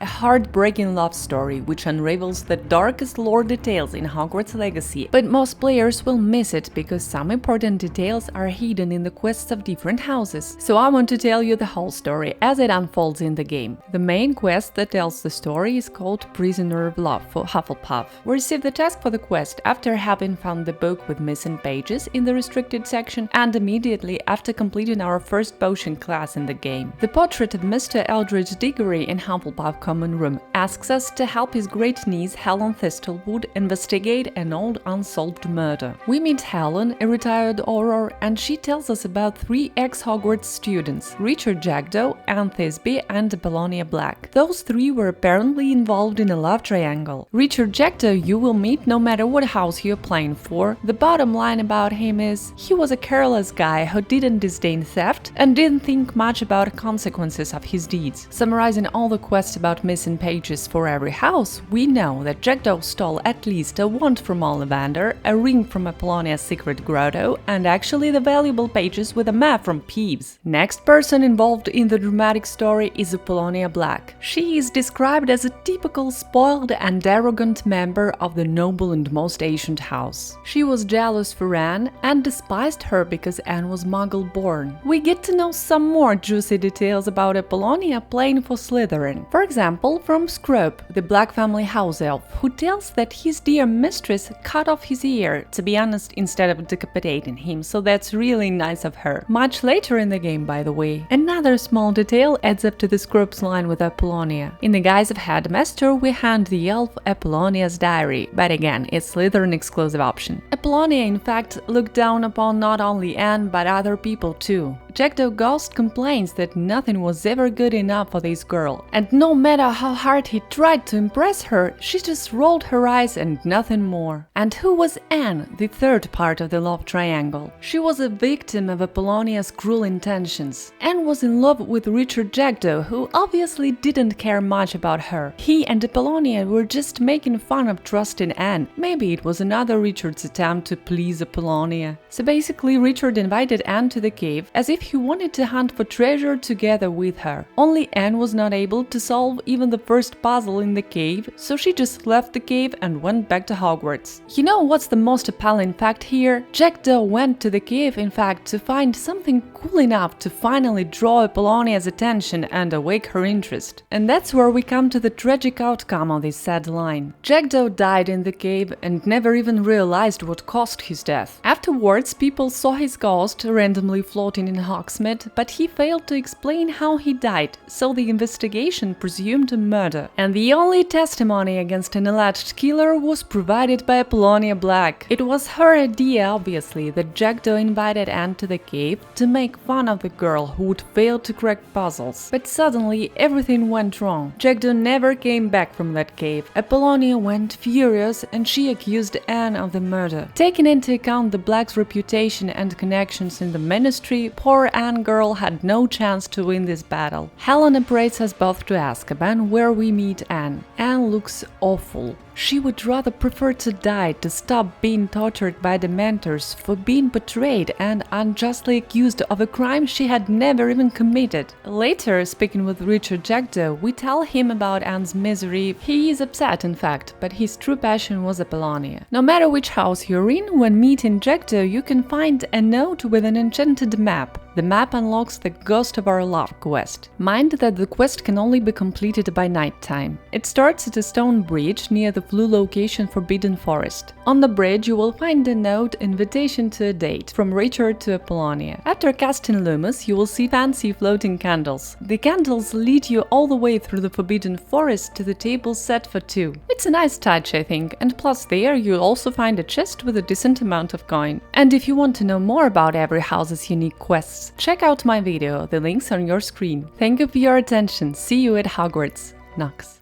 A heartbreaking love story which unravels the darkest lore details in Hogwarts Legacy, but most players will miss it because some important details are hidden in the quests of different houses. So I want to tell you the whole story as it unfolds in the game. The main quest that tells the story is called Prisoner of Love for Hufflepuff. We receive the task for the quest after having found the book with missing pages in the restricted section and immediately after completing our first potion class in the game. The portrait of Mr. Eldridge Diggory in Hufflepuff common room asks us to help his great niece Helen Thistlewood investigate an old unsolved murder. We meet Helen, a retired Auror, and she tells us about three ex-Hogwarts students, Richard Jackdaw, Anne Thisbe, and Apollonia Black. Those three were apparently involved in a love triangle. Richard Jackdaw you will meet no matter what house you're playing for. The bottom line about him is, he was a careless guy who didn't disdain theft and didn't think much about consequences of his deeds. Summarizing all the quests about missing pages for every house, we know that Jackdaw stole at least a wand from Ollivander, a ring from Apollonia's secret grotto, and actually the valuable pages with a map from Peeves. Next person involved in the dramatic story is Apollonia Black. She is described as a typical spoiled and arrogant member of the noble and most ancient house. She was jealous for Anne and despised her because Anne was Muggle-born. We get to know some more juicy details about Apollonia playing for Slytherin. For example, from Scrope, the Black family house elf, who tells that his dear mistress cut off his ear, to be honest, instead of decapitating him, so that's really nice of her. Much later in the game, by the way. Another small detail adds up to the Scrope's line with Apollonia. In the guise of Headmaster, we hand the elf Apollonia's diary, but again, it's Slytherin exclusive option. Apollonia, in fact, looked down upon not only Anne, but other people too. Jackdaw Ghost complains that nothing was ever good enough for this girl, and no matter how hard he tried to impress her, she just rolled her eyes and nothing more. And who was Anne, the third part of the love triangle? She was a victim of Apollonia's cruel intentions. Anne was in love with Richard Jackdaw, who obviously didn't care much about her. He and Apollonia were just making fun of trusting Anne. Maybe it was another Richard's attempt to please Apollonia. So basically, Richard invited Anne to the cave as if he wanted to hunt for treasure together with her. Only Anne was not able to solve even the first puzzle in the cave, so she just left the cave and went back to Hogwarts. You know what's the most appalling fact here? Jackdaw went to the cave, in fact, to find something cool enough to finally draw Apollonia's attention and awake her interest. And that's where we come to the tragic outcome of this sad line. Jackdaw died in the cave and never even realized what caused his death. Afterwards, people saw his ghost randomly floating in Hogsmeade, but he failed to explain how he died, so the investigation presumed a murder. And the only testimony against an alleged killer was provided by Apollonia Black. It was her idea, obviously, that Jackdaw invited Anne to the cave to make fun of the girl who would fail to crack puzzles. But suddenly everything went wrong. Jackdaw never came back from that cave. Apollonia went furious and she accused Anne of the murder. Taking into account the Black's reputation and connections in the ministry, poor Anne girl had no chance to win this battle. Helen operates us both to Azkaban, where we meet Anne. Anne looks awful. She would rather prefer to die to stop being tortured by Dementors for being betrayed and unjustly accused of a crime she had never even committed. Later, speaking with Richard Jackdaw, we tell him about Anne's misery. He is upset, in fact, but his true passion was Apollonia. No matter which house you're in, when meeting Jackdaw, you can find a note with an enchanted map. The map unlocks the Ghost of Our Love quest. Mind that the quest can only be completed by nighttime. It starts at a stone bridge near the Blue location Forbidden Forest. On the bridge you will find a note invitation to a date from Richard to Apollonia. After casting Lumos, you will see fancy floating candles. The candles lead you all the way through the Forbidden Forest to the table set for two. It's a nice touch, I think, and plus there you'll also find a chest with a decent amount of coin. And if you want to know more about every house's unique quests, check out my video, the links on your screen. Thank you for your attention, see you at Hogwarts. Nox.